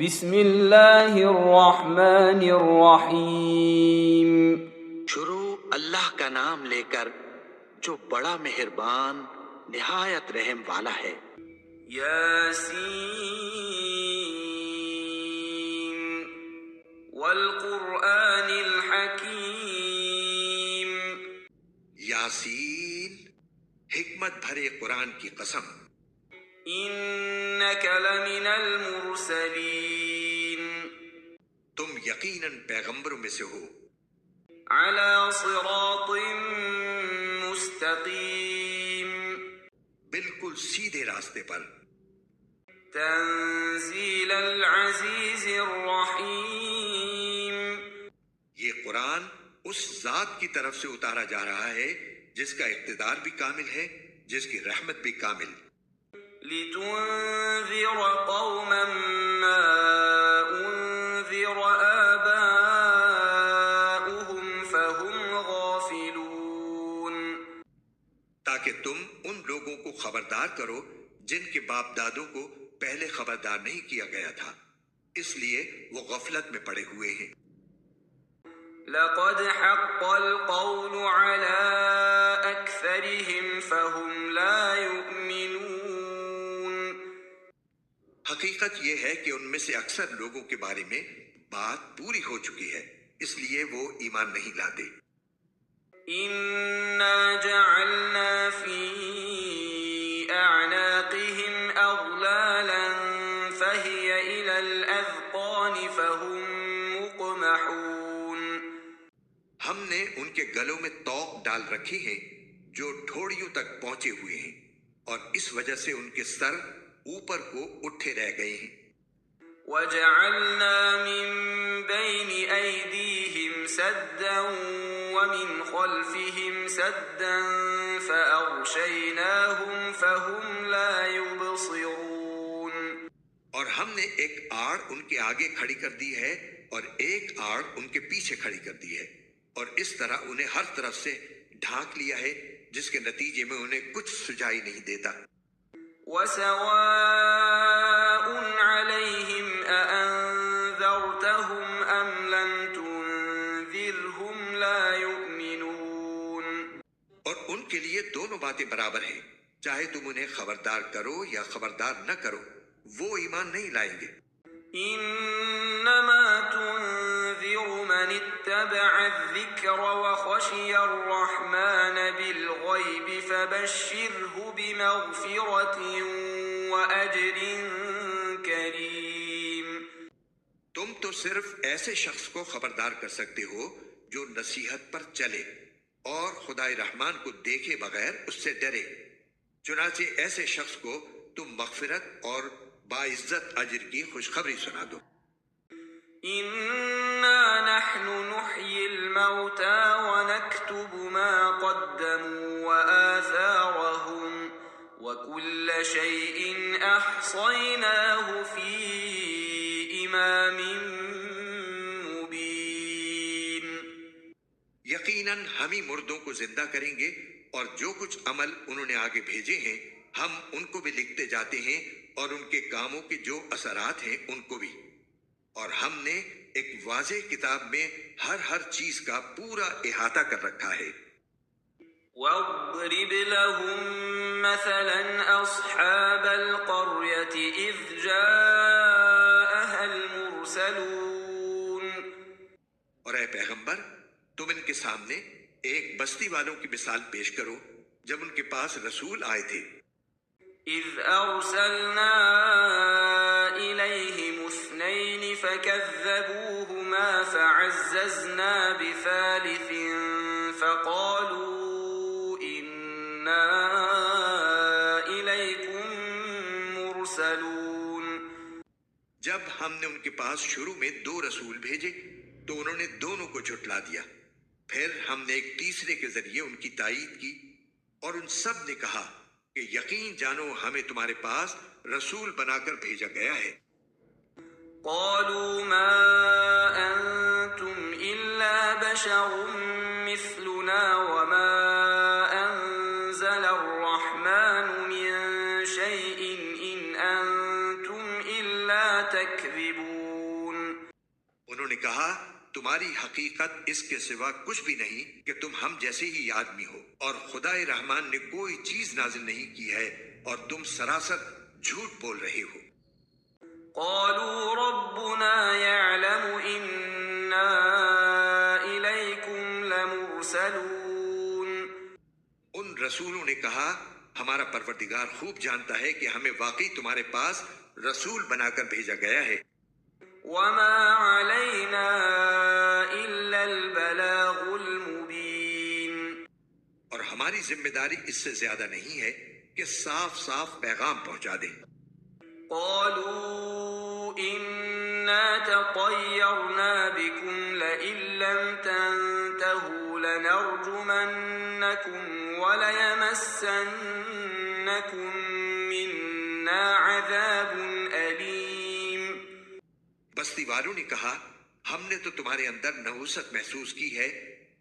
بسم اللہ الرحمن الرحیم۔ شروع اللہ کا نام لے کر جو بڑا مہربان نہایت رحم والا ہے۔ یاسین والقرآن الحکیم۔ یاسین، حکمت بھرے قرآن کی قسم۔ انک لمن المرسلین۔ تم یقیناً پیغمبروں میں سے ہو۔ علی صراط مستقیم۔ بالکل سیدھے راستے پر۔ تنزیل العزیز الرحیم۔ یہ قرآن اس ذات کی طرف سے اتارا جا رہا ہے جس کا اقتدار بھی کامل ہے، جس کی رحمت بھی کامل۔ لتنذر قوما ما انذر آباؤهم فهم غافلون۔ تاکہ تم ان لوگوں کو خبردار کرو جن کے باپ دادوں کو پہلے خبردار نہیں کیا گیا تھا، اس لیے وہ غفلت میں پڑے ہوئے ہیں۔ لقد حق القول على أكثرهم فهم لا يؤمنون۔ حقیقت یہ ہے کہ ان میں سے اکثر لوگوں کے بارے میں بات پوری ہو چکی ہے، اس لیے وہ ایمان نہیں لاتے۔ إنا جعلنا في أعناقهم أغلالا فهي إلى الأذقان فهم مقمحون۔ ہم نے ان کے گلوں میں طوق ڈال رکھی ہیں جو ڈھوڑیوں تک پہنچے ہوئے ہیں، اور اس وجہ سے ان کے سر اوپر کو اٹھے رہ گئے ہیں۔ وجعلنا من بين أيديهم سدا ومن خلفهم سدا فأغشيناهم فهم لا يبصرون۔ اور ہم نے ایک آڑ ان کے آگے کھڑی کر دی ہے اور ایک آڑ ان کے پیچھے کھڑی کر دی ہے، اور اس طرح انہیں ہر طرف سے ڈھانک لیا ہے جس کے نتیجے میں انہیں کچھ سجائی نہیں دیتا۔ وسواء عليهم أأنذرتهم أم لم تنذرهم لا يؤمنون۔ اور ان کے لیے دونوں باتیں برابر ہیں، چاہے تم انہیں خبردار کرو یا خبردار نہ کرو، وہ ایمان نہیں لائیں گے۔ انما تنذر من اتبع الذکر وخشی الرحمن بالغیب فبشره بمغفرة واجر کریم۔ تم تو صرف ایسے شخص کو خبردار کر سکتے ہو جو نصیحت پر چلے اور خدائے رحمان کو دیکھے بغیر اس سے ڈرے، چنانچہ ایسے شخص کو تم مغفرت اور باعزت اجر کی خوشخبری سنا دو۔ انا نحن نحيي الموتى ونكتب ما قدموا وآثارهم وكل شيء احصيناه في امام مبين۔ یقیناً ہم ہی مردوں کو زندہ کریں گے، اور جو کچھ عمل انہوں نے آگے بھیجے ہیں ہم ان کو بھی لکھتے جاتے ہیں، اور ان کے کاموں کے جو اثرات ہیں ان کو بھی، اور ہم نے ایک واضح کتاب میں ہر چیز کا پورا احاطہ کر رکھا ہے۔ واضرب لهم مثلا اصحاب القرية اذ جاءها المرسلون۔ اور اے پیغمبر، تم ان کے سامنے ایک بستی والوں کی مثال پیش کرو جب ان کے پاس رسول آئے تھے۔ اذ ارسلنا الیہم اثنین فکذبوہما فعززنا بثالث فقالوا انا الیکم مرسلون۔ جب ہم نے ان کے پاس شروع میں 2 رسول بھیجے تو انہوں نے دونوں کو جھٹلا دیا، پھر ہم نے ایک تیسرے کے ذریعے ان کی تائید کی، اور ان سب نے کہا کہ یقین جانو ہمیں تمہارے پاس رسول بنا کر بھیجا گیا ہے۔ قالوا ما انتم الا بشر مثلنا وما انزل الرحمن من شيء ان انتم الا تكذبون۔ تكذبون انہوں نے کہا تمہاری حقیقت اس کے سوا کچھ بھی نہیں کہ تم ہم جیسے ہی آدمی ہو، اور خدائے رحمان نے کوئی چیز نازل نہیں کی ہے اور تم سراسر جھوٹ بول رہے ہو۔ قالوا ربنا يعلم إنا إليكم لمرسلون ان رسولوں نے کہا ہمارا پروردگار خوب جانتا ہے کہ ہمیں واقعی تمہارے پاس رسول بنا کر بھیجا گیا ہے، وما علينا إلا البلاغ المبين اور ہماری ذمہ داری اس سے زیادہ نہیں ہے کہ صاف صاف پیغام پہنچا دیں۔ قالوا إنا تطيرنا بكم لئن لم تنتهوا لنرجمنكم وليمسنكم منا عذاب أليم بستی والوں نے کہا ہم نے تو تمہارے اندر نحوست محسوس کی ہے،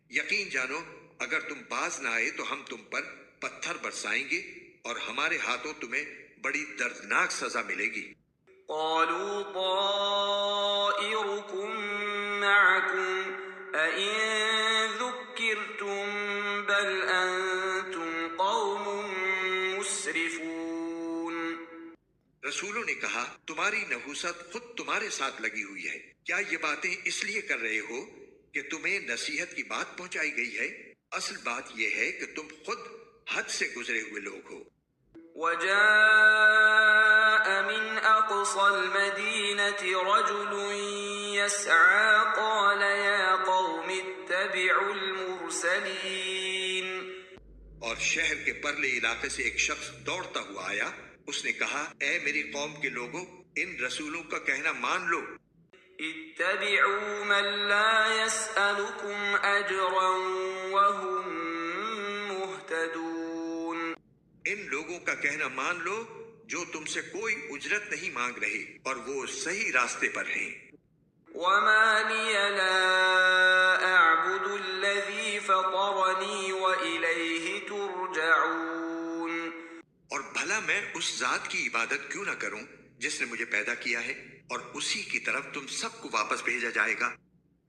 یقین جانو اگر تم باز نہ آئے تو ہم تم پر پتھر برسائیں گے اور ہمارے ہاتھوں تمہیں بڑی دردناک سزا ملے گی۔ قالوا طائركم معكم أئن ذكرتم بل أنتم قوم مسرفون رسولوں نے کہا تمہاری نحوست خود تمہارے ساتھ لگی ہوئی ہے، کیا یہ باتیں اس لیے کر رہے ہو کہ تمہیں نصیحت کی بات پہنچائی گئی ہے؟ اصل بات یہ ہے کہ تم خود حد سے گزرے ہوئے لوگ ہو۔ وجاء من أقصى المدينة رجل يسعى قال يا قوم اتبعوا المرسلين اور شہر کے پرلے علاقے سے ایک شخص دوڑتا ہوا آیا، اس نے کہا اے میری قوم کے لوگوں ان رسولوں کا کہنا مان لو۔ اتبعوا من لا يسألكم أجرا وهم مهتدون ان لوگوں کا کہنا مان لو جو تم سے کوئی اجرت نہیں مانگ رہے اور وہ صحیح راستے پر ہیں۔ وما لي لا أعبد الذي فطرني وإليه ترجعون اور بھلا میں اس ذات کی عبادت کیوں نہ کروں جس نے مجھے پیدا کیا ہے اور اسی کی طرف تم سب کو واپس بھیجا جائے گا۔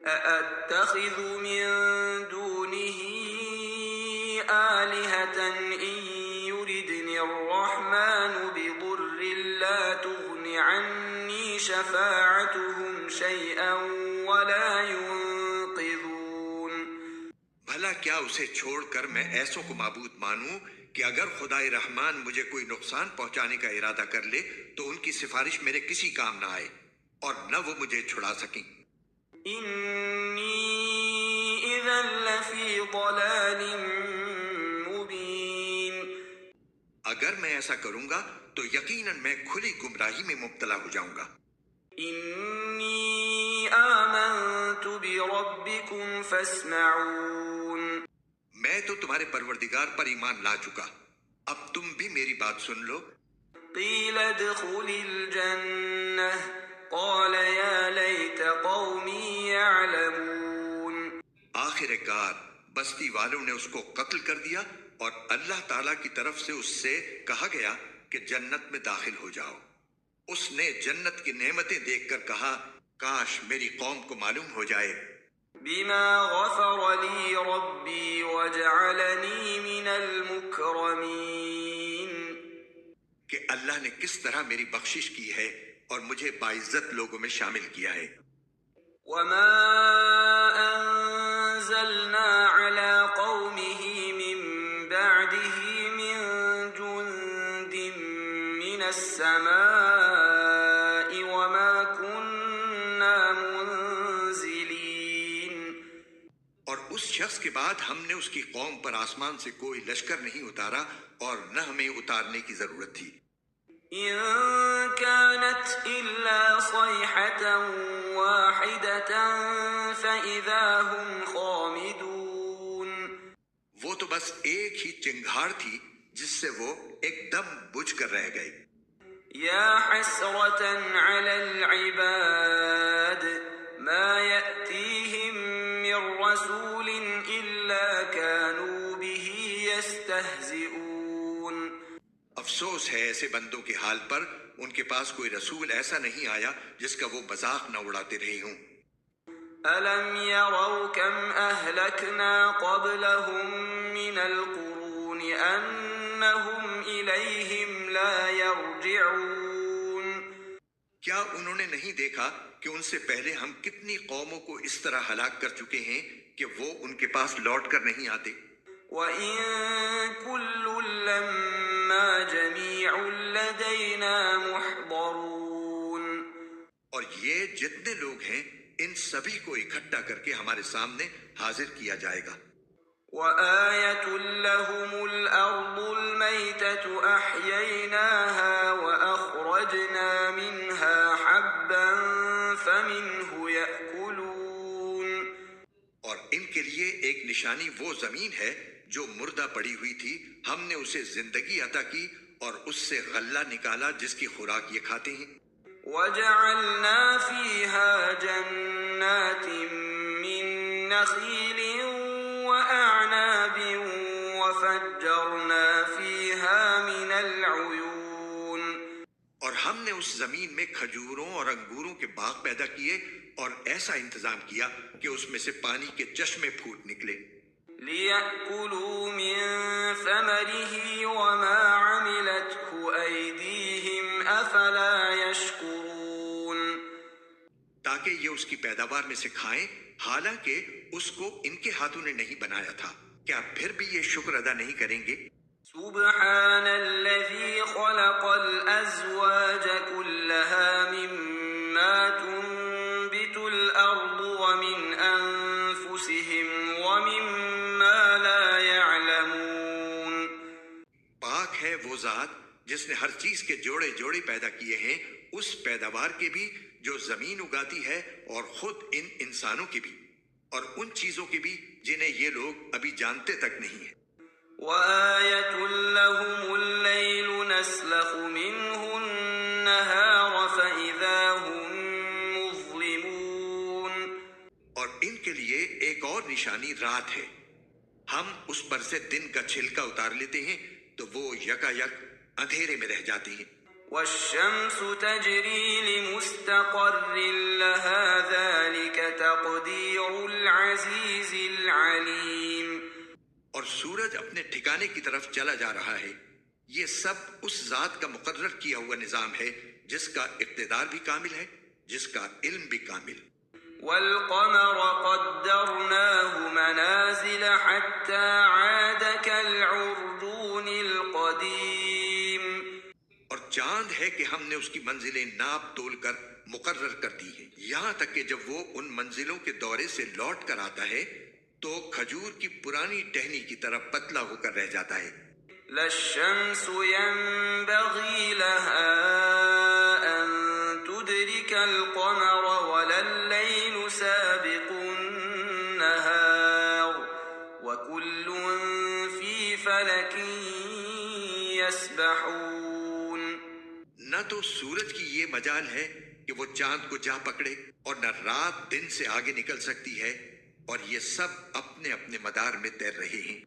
أأتخذ من دونه آلهة إن يردني الرحمن بضر لا تغن عني شفاعتهم شيئا ولا ينقذون بھلا کیا اسے چھوڑ کر میں ایسوں کو معبود مانوں کہ اگر خدائے رحمان مجھے کوئی نقصان پہنچانے کا ارادہ کر لے تو ان کی سفارش میرے کسی کام نہ آئے اور نہ وہ مجھے چھڑا سکیں۔ إني إذا لفي ضلال مبين اگر میں ایسا کروں گا تو یقیناً میں کھلی گمراہی میں مبتلا ہو جاؤں گا۔ إني آمنت بربكم فاسمعون میں تو تمہارے پروردگار پر ایمان لا چکا، اب تم بھی میری بات سن لو۔ قيل ادخل الجنة قال يا ليت قومي يعلمون آخر کار بستی والوں نے اس کو قتل کر دیا اور اللہ تعالیٰ کی طرف سے اس سے کہا گیا کہ جنت میں داخل ہو جاؤ۔ اس نے جنت کی نعمتیں دیکھ کر کہا کاش میری قوم کو معلوم ہو جائے بما غفر لي ربي وجعلني من المكرمين کہ اللہ نے کس طرح میری بخشش کی ہے اور مجھے باعزت لوگوں میں شامل کیا ہے۔ وما أنزلنا على قومه من بعده من جند من السماء وما كنا منزلين اور اس شخص کے بعد ہم نے اس کی قوم پر آسمان سے کوئی لشکر نہیں اتارا اور نہ ہمیں اتارنے کی ضرورت تھی۔ إن كانت إلا صيحة واحدة فإذا هم خامدون وہ تو بس ایک ہی چنگھاڑ تھی جس سے وہ ایک دم بجھ کر رہ گئے۔ يا حسرة على العباد ما يأتيهم من رسول إلا كانوا به يستهزئون افسوس ہے ایسے بندوں کے حال پر، ان کے پاس کوئی رسول ایسا نہیں آیا جس کا وہ مذاق نہ اڑاتے رہے ہوں۔ أَلَمْ يَرَوْا كَمْ أَهْلَكْنَا قَبْلَهُمْ مِنَ الْقُرُونِ أَنَّهُمْ إِلَيْهِمْ لَا يَرْجِعُونَ۔ کیا انہوں نے نہیں دیکھا کہ ان سے پہلے ہم کتنی قوموں کو اس طرح ہلاک کر چکے ہیں کہ وہ ان کے پاس لوٹ کر نہیں آتے؟ وَإِن كُلٌّ لَّمَّا جَمِيعٌ لَّدَيْنَا مُحْضَرُونَ۔ اور یہ جتنے لوگ ہیں ان سبھی کو اکٹھا کر کے ہمارے سامنے حاضر کیا جائے گا۔ وَآيَةٌ لَّهُمُ الْأَرْضُ الْمَيْتَةُ أَحْيَيْنَاهَا وَأَخْرَجْنَا مِنْهَا حَبًّا فَمِنْهُ يَأْكُلُونَ۔ اور ان کے لیے ایک نشانی وہ زمین ہے جو مردہ پڑی ہوئی تھی، ہم نے اسے زندگی عطا کی اور اس سے غلہ نکالا جس کی خوراک یہ کھاتے ہیں۔ وَجَعَلْنَا فِيهَا جَنَّاتٍ مِّن نَّخِيلٍ وَأَعْنَابٍ وَفَجَّرْنَا فِيهَا مِنَ الْعُيُونِ۔ اور ہم نے اس زمین میں کھجوروں اور انگوروں کے باغ پیدا کیے اور ایسا انتظام کیا کہ اس میں سے پانی کے چشمے پھوٹ نکلے۔ لِيَأْكُلُوا مِن ثَمَرِهِ وَمَا عَمِلَتْهُ أَيْدِيهِمْ أَفَلَا يَشْكُرُونَ۔ تاکہ یہ اس کی پیداوار میں سے کھائیں، حالانکہ اس کو ان کے ہاتھوں نے نہیں بنایا تھا۔ کیا پھر بھی یہ شکر ادا نہیں کریں گے؟ سبحان الذي خلق الأزواج كلها مما تنبت الأرض ومن أنفسهم ومما لا يعلمون۔ پاک ہے وہ ذات جس نے ہر چیز کے جوڑے جوڑے پیدا کیے ہیں، اس پیداوار کے بھی جو زمین اگاتی ہے اور خود ان انسانوں کے بھی، اور ان چیزوں کے بھی جنہیں یہ لوگ ابھی جانتے تک نہیں ہیں۔ وَآيَةٌ لَّهُمُ اللَّيْلُ نَسْلَخُ مِنْهُ النَّهَارَ فَإِذَا هُم مُّظْلِمُونَ۔ اور ان کے لیے ایک اور نشانی رات ہے، ہم اس پر سے دن کا چھلکا اتار لیتے ہیں تو وہ یکا یک اندھیرے میں رہ جاتے ہیں۔ وَالشَّمْسُ تَجْرِي لِمُسْتَقَرٍّ لَّهَا ذَلِكَ تَقْدِيرُ الْعَزِيزِ الْعَلِيمِ۔ اور سورج اپنے ٹھکانے کی طرف چلا جا رہا ہے، یہ سب اس ذات کا مقرر کیا ہوا نظام ہے جس کا اقتدار بھی کامل ہے، جس کا علم بھی کامل۔ وَالْقَمَرَ قَدَّرْنَاهُ مَنَازِلَ حَتَّى عَادَ كَالْعُرْجُونِ الْقَدِيمِ۔ اور چاند ہے کہ ہم نے اس کی منزلیں ناپ تول کر مقرر کر دی ہیں، یہاں تک کہ جب وہ ان منزلوں کے دورے سے لوٹ کر آتا ہے تو کھجور کی پرانی ٹہنی کی طرح پتلا ہو کر رہ جاتا ہے۔ لا الشمس ينبغي لها أن تدرك القمر ولا الليل سابق النهار وكل في فلك يسبحون۔ نہ تو سورج کی یہ مجال ہے کہ وہ چاند کو جا پکڑے اور نہ رات دن سے آگے نکل سکتی ہے، اور یہ سب اپنے اپنے مدار میں تیر رہے ہیں۔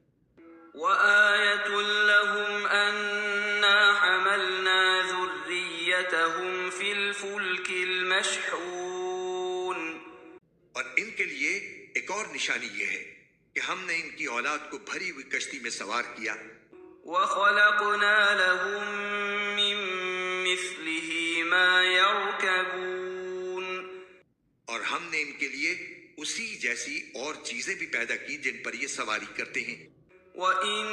وَآيَةٌ لَّهُمْ أَنَّا حَمَلْنَا ذُرِّيَّتَهُمْ فِي الْفُلْكِ الْمَشْحُونِ۔ اور ان کے لیے ایک اور نشانی یہ ہے کہ ہم نے ان کی اولاد کو بھری ہوئی کشتی میں سوار کیا۔ وَخَلَقْنَا لَهُم مِّن مِّثْلِهِ مَا يَرْكَبُونَ۔ اور ہم نے ان کے لیے اسی جیسی اور چیزیں بھی پیدا کی جن پر یہ سواری کرتے ہیں۔ وَإِن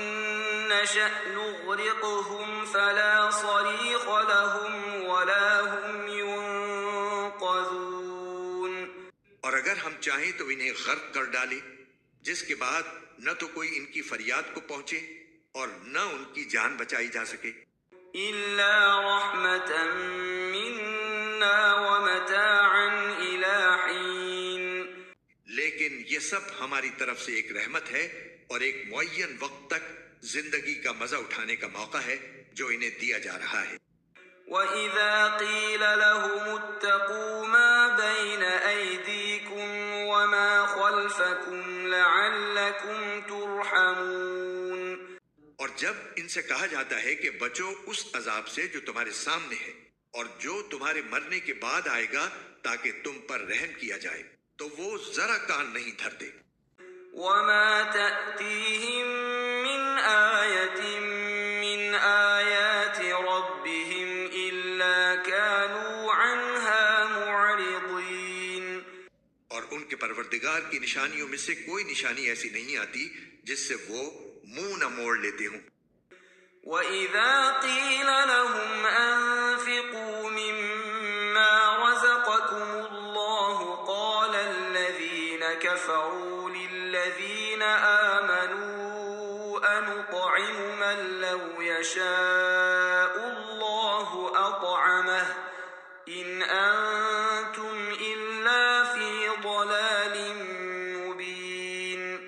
نَّشَأْ نُغْرِقْهُمْ فَلَا صَرِيخَ لَهُمْ وَلَا هُمْ يُنقَذُونَ۔ اور اگر ہم چاہیں تو انہیں غرق کر ڈالیں، جس کے بعد نہ تو کوئی ان کی فریاد کو پہنچے اور نہ ان کی جان بچائی جا سکے۔ إِلَّا رَحْمَةً مِّنَّا وَمَتَاعًا إِلَىٰ حِينٍ۔ لیکن یہ سب ہماری طرف سے ایک رحمت ہے اور ایک معین وقت تک زندگی کا مزہ اٹھانے کا موقع ہے جو انہیں دیا جا رہا ہے۔ وَإِذَا قِيلَ لَهُمُ اتَّقُوا مَا بَيْنَ أَيْدِيكُمْ وَمَا خَلْفَكُمْ لَعَلَّكُمْ تُرْحَمُونَ۔ اور جب ان سے کہا جاتا ہے کہ بچو اس عذاب سے جو تمہارے سامنے ہے اور جو تمہارے مرنے کے بعد آئے گا تاکہ تم پر رحم کیا جائے، تو وہ ذرا کان نہیں دھرتے۔ وما تأتيهم من آية من آيات ربهم إلا كانوا عنها معرضين۔ اور ان کے پروردگار کی نشانیوں میں سے کوئی نشانی ایسی نہیں آتی جس سے وہ منہ نہ موڑ لیتے ہوں۔ وَإِذَا قِيلَ لَهُمْ أَنفِقُوا مِمَّا رَزَقَكُمُ اللَّهُ قَالَ الَّذِينَ كَفَرُوا لِلَّذِينَ آمَنُوا أَنُطْعِمُ مَن لَّوْ يَشَاءُ اللَّهُ أَطْعَمَهُ إِنْ أَنتُمْ إِلَّا فِي ضَلَالٍ مُّبِينٍ۔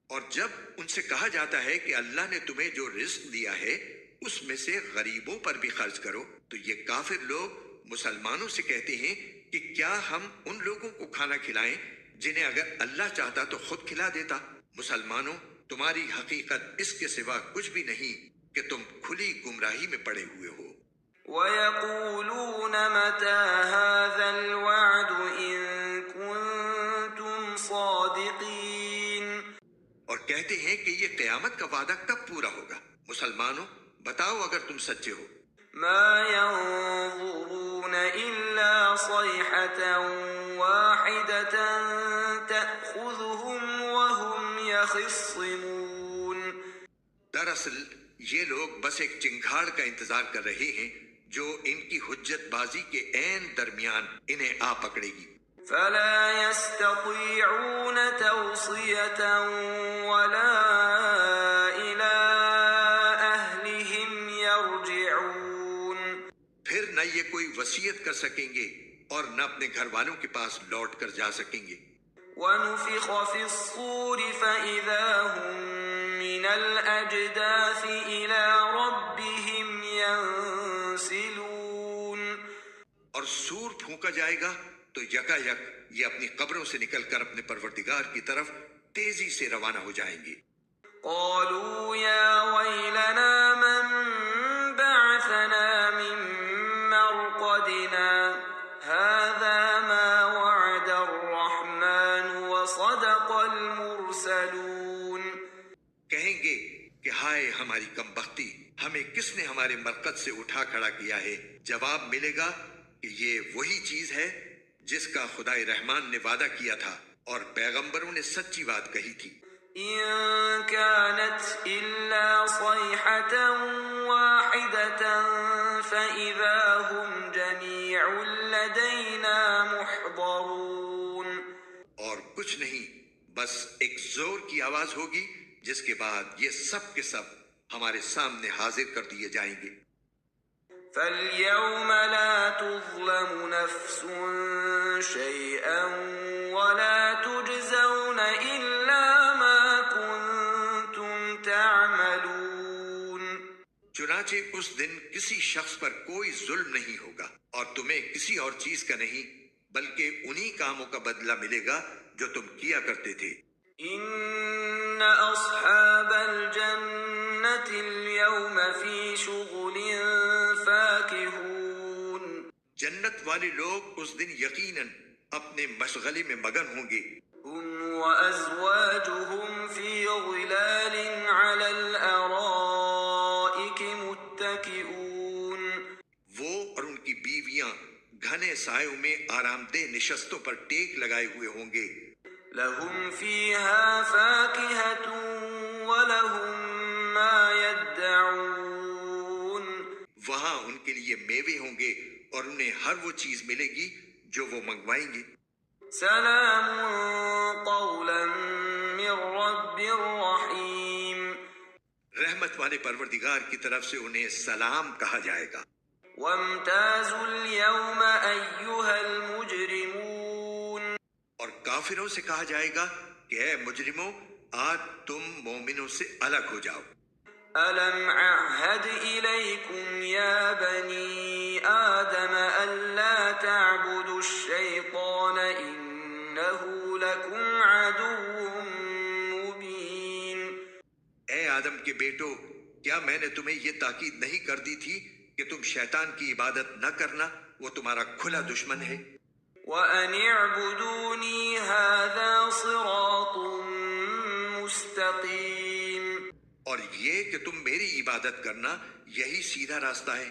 اور جب ان سے کہا جاتا ہے کہ اللہ نے تمہیں جو رزق دیا ہے اس میں سے غریبوں پر بھی خرچ کرو، تو یہ کافر لوگ مسلمانوں سے کہتے ہیں کہ کیا ہم ان لوگوں کو کھانا کھلائیں جنہیں اگر اللہ چاہتا تو خود کھلا دیتا۔ مسلمانوں، تمہاری حقیقت اس کے سوا کچھ بھی نہیں کہ تم کھلی گمراہی میں پڑے ہوئے ہو۔ وَيَقُولُونَ مَتَى هَذَا الْوَعْدُ إِن كُنتُمْ صَادِقِينَ۔ اور کہتے ہیں کہ یہ قیامت کا وعدہ کب پورا ہوگا؟ مسلمانوں، بتاؤ اگر تم سچے ہو۔ مَا يَنظُرُونَ إِلَّا صَيْحَةً وَاحِدَةً تَأْخُذُهُمْ وَهُمْ يَخِصِّمُونَ۔ دراصل یہ لوگ بس ایک چنگھاڑ کا انتظار کر رہے ہیں جو ان کی حجت بازی کے عین درمیان انہیں آ پکڑے گی۔ فَلَا يَسْتَطِيعُونَ تَوْصِيَةً وَلَا إِلَىٰ أَهْلِهِمْ يَرْجِعُونَ۔ پھر نہ یہ کوئی وصیت کر سکیں گے اور نہ اپنے گھر والوں کے پاس لوٹ کر جا سکیں گے۔ وَنُفِخَ فِي الصُّورِ فَإِذَا هُم مِّنَ الْأَجْدَاثِ إِلَىٰ رَبِّهِمْ يَنسِلُونَ۔ اور سور پھونکا جائے گا تو یکا یک یہ اپنی قبروں سے نکل کر اپنے پروردگار کی طرف تیزی سے روانہ ہو جائیں گے۔ قَالُوا يَا وَيْلَنَا مَن بَعَثَنَا مِن مَّرْقَدِنَا هَٰذَا مَا وَعَدَ الرَّحْمَٰنُ وَصَدَقَ الْمُرْسَلُونَ۔ کہیں گے کہ ہائے ہماری کم بختی، ہمیں کس نے ہمارے مرقد سے اٹھا کھڑا کیا ہے؟ جواب ملے گا کہ یہ وہی چیز ہے جس کا خدائے رحمان نے وعدہ کیا تھا اور پیغمبروں نے سچی بات کہی تھی۔ إِن كَانَتْ إِلَّا صَيْحَةً وَاحِدَةً فَإِذَا هُمْ جَمِيعٌ لَّدَيْنَا مُحْضَرُونَ۔ اور کچھ نہیں، بس ایک زور کی آواز ہوگی جس کے بعد یہ سب کے سب ہمارے سامنے حاضر کر دیے جائیں گے۔ فَالْيَوْمَ لَا تُظْلَمُ نَفْسٌ شَيْئًا وَلَا تُجْزَوْنَ إِلَّا مَا كُنتُمْ تَعْمَلُونَ۔ چنانچہ اس دن کسی شخص پر کوئی ظلم نہیں ہوگا اور تمہیں کسی اور چیز کا نہیں بلکہ انہی کاموں کا بدلہ ملے گا جو تم کیا کرتے تھے۔ إِنَّ أَصْحَابَ الْجَنَّةِ الْيَوْمَ فِي شُغُلٍ فَاكِهُونَ۔ جنت والے لوگ اس دن یقیناً اپنے مشغلے میں مگن ہوں گے۔ هُمْ وَأَزْوَاجُهُمْ فِي ظِلَالٍ عَلَى الْأَرَائِكِ مُتَّكِئُونَ۔ وہ اور ان کی بیویاں گھنے سایوں میں آرام دہ نشستوں پر ٹیک لگائے ہوئے ہوں گے۔ لَهُمْ فِيهَا فَاكِهَةٌ وَلَهُم مَّا يَدَّعُونَ۔ وہاں ان کے لیے میوے ہوں گے اور انہیں ہر وہ چیز ملے گی جو وہ منگوائیں گے۔ سلام قولا من رب رحیم۔ رحمت والے پروردگار کی طرف سے انہیں سلام کہا جائے گا۔ وامتازوا اليوم أيها المجرمون۔ اور کافروں سے کہا جائے گا کہ اے مجرموں، آج تم مومنوں سے الگ ہو جاؤ۔ ألم أعهد إليكم يا بني آدم ألا تعبدوا الشيطان إنه لكم عدو مبين۔ اے آدم کے بیٹو، کیا میں نے تمہیں یہ تاکید نہیں کر دی تھی کہ تم شیطان کی عبادت نہ کرنا، وہ تمہارا کھلا دشمن ہے؟ وَأَنِ اعْبُدُونِي هَذَا صِرَاطٌ مُسْتَقِيمٌ، اور یہ کہ تم میری عبادت کرنا، یہی سیدھا راستہ ہے۔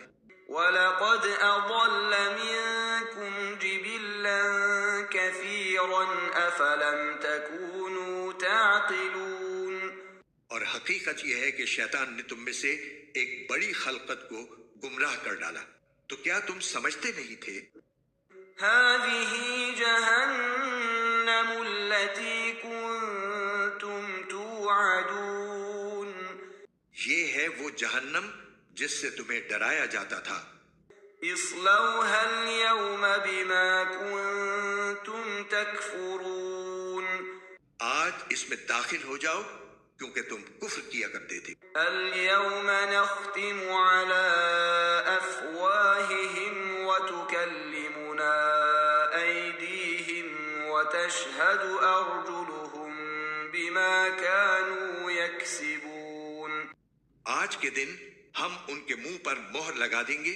وَلَقَدْ أَضَلَّ مِنكُمْ جِبِلًّا كَثِيرًا أَفَلَمْ تَكُونُوا تَعْقِلُونَ، اور حقیقت یہ ہے کہ شیطان نے تم میں سے ایک بڑی خلقت کو گمراہ کر ڈالا، تو کیا تم سمجھتے نہیں تھے؟ هَذِهِ جَهَنَّمُ الَّتِي كُنتُمْ تُوعَدُونَ، یہ ہے وہ جہنم جس سے تمہیں ڈرایا جاتا تھا۔ اصْلَوْهَا الْيَوْمَ بِمَا كُنتُمْ تَكْفُرُونَ، آج اس میں داخل ہو جاؤ کیونکہ تم کفر کیا کرتے تھے۔ الْيَوْمَ نَخْتِمُ عَلَىٰ أَفْوَاهِهِمْ وَتُكَلِّمُنَا أَيْدِيهِمْ وَتَشْهَدُ أَرْجُلُهُم بِمَا كَانُوا يَكْسِبُونَ، آج کے دن ہم ان کے منہ پر مہر لگا دیں گے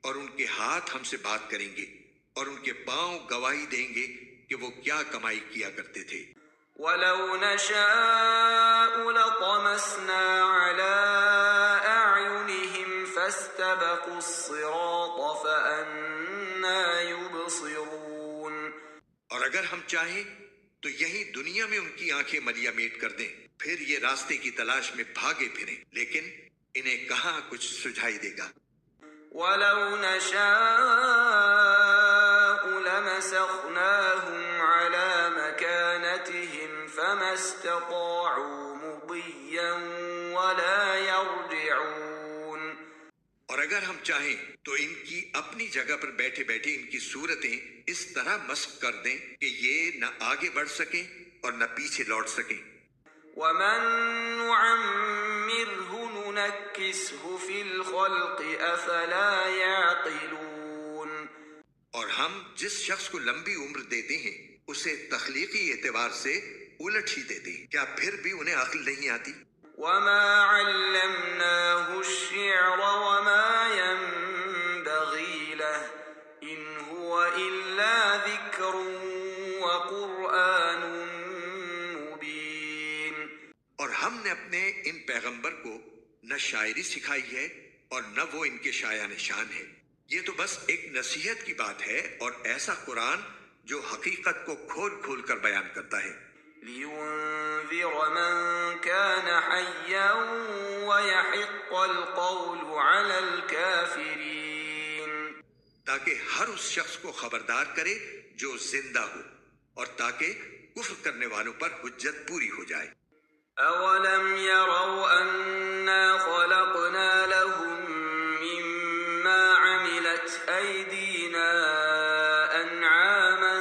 اور ان کے ہاتھ ہم سے بات کریں گے اور ان کے پاؤں گواہی دیں گے کہ وہ کیا کمائی کیا کرتے تھے۔ وَلَوْ نَشَاءُ لَطَمَسْنَا عَلَىٰ أَعْيُنِهِمْ فَاسْتَبَقُوا الصِّرَاطَ فَأَنَّىٰ يُبْصِرُونَ، اور اگر ہم چاہیں تو یہی دنیا میں ان کی آنکھیں ملیا میٹ کر دیں، پھر یہ راستے کی تلاش میں بھاگے پھریں، لیکن انہیں کہاں کچھ سجھائی دے گا۔ وَلَوْ نَشَاءُ لَمَسَخْنَاهُمْ عَلَىٰ مَكَانَتِهِمْ فَمَا اسْتَطَاعُوا مُضِيًّا وَلَا يَرْجِعُونَ، اور اگر ہم چاہیں تو ان کی اپنی جگہ پر بیٹھے بیٹھے ان کی صورتیں اس طرح مسخ کر دیں کہ یہ نہ آگے بڑھ سکیں اور نہ پیچھے لوٹ سکیں۔ وَمَن نُّعَمِّرْهُ نُنَكِّسْهُ فِي الْخَلْقِ أَفَلَا يَعْقِلُونَ، اور ہم جس شخص کو لمبی عمر دیتے ہیں اسے تخلیقی اعتبار سے الٹ ہی دیتے ہیں، کیا پھر بھی انہیں عقل نہیں آتی؟ وَمَا عَلَّمْنَاهُ الشِّعْرَ وَمَا يَنبَغِي لَهُ إِنْ هُوَ إِلَّا ذِكْرٌ وَقُرْآنٌ مُبِينٌ، اور ہم نے اپنے ان پیغمبر کو نہ شاعری سکھائی ہے اور نہ وہ ان کے شایان شان ہے، یہ تو بس ایک نصیحت کی بات ہے اور ایسا قرآن جو حقیقت کو کھول کھول کر بیان کرتا ہے۔ لِيُنذِرَ مَن كَانَ حَيًّا وَيَحِقَّ الْقَوْلُ عَلَى الْكَافِرِينَ، تاکہ ہر اس شخص کو خبردار کرے جو زندہ ہو اور تاکہ کفر کرنے والوں پر حجت پوری ہو جائے۔ أَوَلَمْ يَرَوْا أَنَّا خَلَقْنَا لَهُم مِّمَّا عَمِلَتْ أَيْدِينَا أَنْعَامًا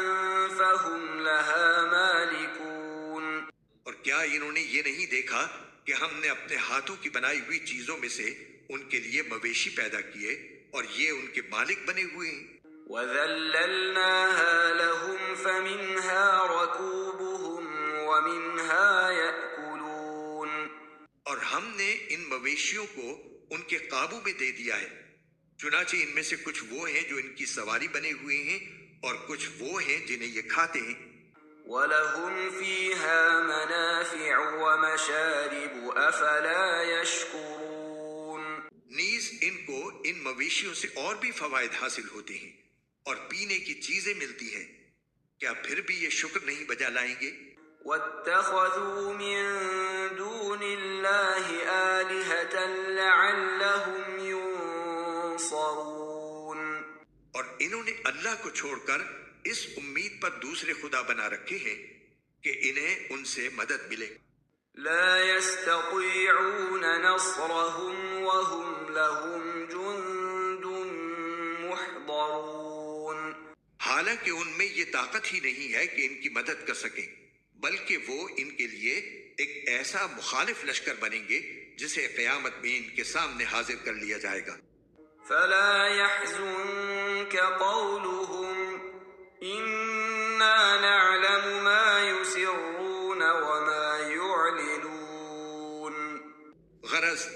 فَهُمْ لَهَا مَالِكُونَ، اور کیا انہوں نے یہ نہیں دیکھا کہ ہم نے اپنے ہاتھوں کی بنائی ہوئی چیزوں میں سے ان کے لیے مویشی پیدا کیے اور یہ ان کے مالک بنے ہوئے ہیں؟ وَذَلَّلْنَاهَا لَهُمْ فَمِنْهَا رَكُوبُهُمْ وَمِنْهَا يَأْكُلُونَ، اور ہم نے ان مویشیوں کو ان کے قابو میں دے دیا ہے، چنانچہ ان میں سے کچھ وہ ہیں جو ان کی سواری بنے ہوئے ہیں اور کچھ وہ ہیں جنہیں یہ کھاتے ہیں۔ وَلَهُمْ فِيهَا مَنَافِعُ وَمَشَارِبُ أَفَلَا يَشْكُرُونَ، نیز ان کو ان مویشیوں سے اور بھی فوائد حاصل ہوتے ہیں اور پینے کی چیزیں ملتی ہیں، کیا پھر بھی یہ شکر نہیں بجا لائیں گے؟ وَاتَّخَذُوا مِن دُونِ اللَّهِ آلِهَةً لَعَلَّهُمْ يُنصَرُونَ، اور انہوں نے اللہ کو چھوڑ کر اس امید پر دوسرے خدا بنا رکھے ہیں کہ انہیں ان سے مدد ملے۔ لا يستطيعون نصرهم وهم لهم جند محضرون، حالانکہ ان میں یہ طاقت ہی نہیں ہے کہ ان کی مدد کر سکیں، بلکہ وہ ان کے لیے ایک ایسا مخالف لشکر بنیں گے جسے قیامت میں ان کے سامنے حاضر کر لیا جائے گا۔ فلا يحزنك قولهم إنا نعلم ما يسرون وما يعلنون، غرض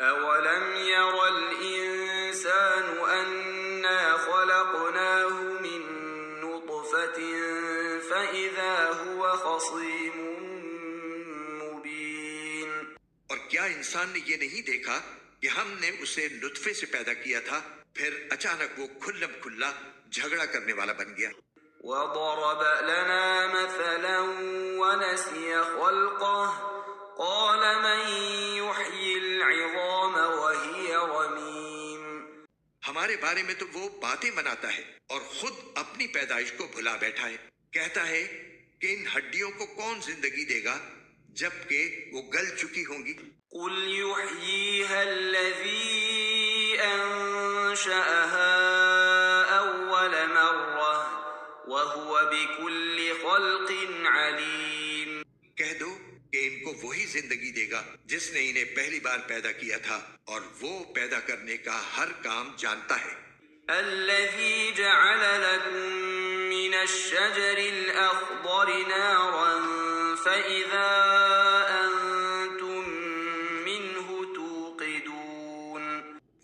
أولم ير الإنسان أنا خلقناه من نطفة فإذا هو خصيم مبين اور کیا انسان نے یہ نہیں دیکھا کہ ہم نے اسے نطفے سے پیدا کیا تھا، پھر اچانک وہ کھلم کھلا جھگڑا کرنے والا بن گیا۔ وضرب لنا مثلا ونسي خلقه قال من يحيي العظام وهي رميم ہمارے بارے میں تو وہ باتیں بناتا ہے اور خود اپنی پیدائش کو بھلا بیٹھا ہے۔ کہتا ہے کہ ان ہڈیوں کو کون زندگی دے گا جبکہ وہ گل چکی ہوں گی۔ قل يحييها الذي أنشأها أول مرة وهو بكل خلق عليم کہہ دو کہ ان کو وہی زندگی دے گا جس نے انہیں پہلی بار پیدا کیا تھا، اور وہ پیدا کرنے کا ہر کام جانتا ہے۔ الذي جعل لكم من الشجر الأخضر نارا فإذا أنتم منه توقدون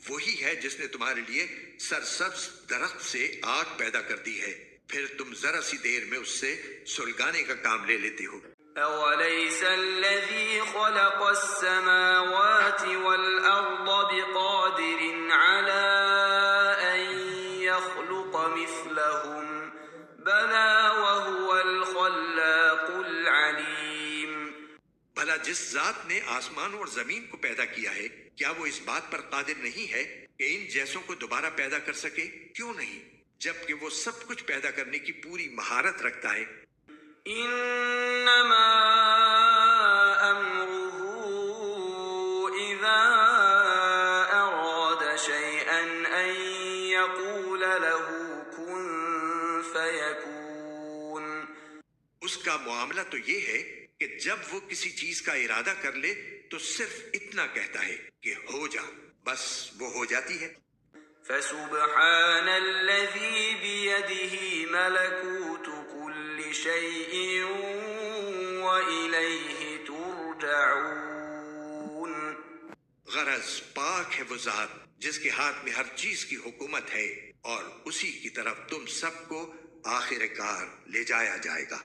وہی ہے جس نے تمہارے لیے سرسبز درخت سے آگ پیدا کر دی ہے، پھر تم ذرا سی دیر میں اس سے سلگانے کا کام لے لیتے ہو۔ أوليس الذي خلق السماوات والأرض بقادر على أن يخلق مثلهم بلى وهو الخلاق العليم بھلا جس ذات نے آسمان اور زمین کو پیدا کیا ہے، کیا وہ اس بات پر قادر نہیں ہے کہ ان جیسوں کو دوبارہ پیدا کر سکے؟ کیوں نہیں، جبکہ وہ سب کچھ پیدا کرنے کی پوری مہارت رکھتا ہے۔ انما امره اذا اراد شيئا ان يقول له كن فيكون اس کا معاملہ تو یہ ہے کہ جب وہ کسی چیز کا ارادہ کر لے تو صرف اتنا کہتا ہے کہ ہو جا، بس وہ ہو جاتی ہے۔ فسبحان الذي بيده ملكوت كل شيء وإليه ترجعون غرض پاک ہے وہ ذات جس کے ہاتھ میں ہر چیز کی حکومت ہے، اور اسی کی طرف تم سب کو آخر کار لے جایا جائے گا۔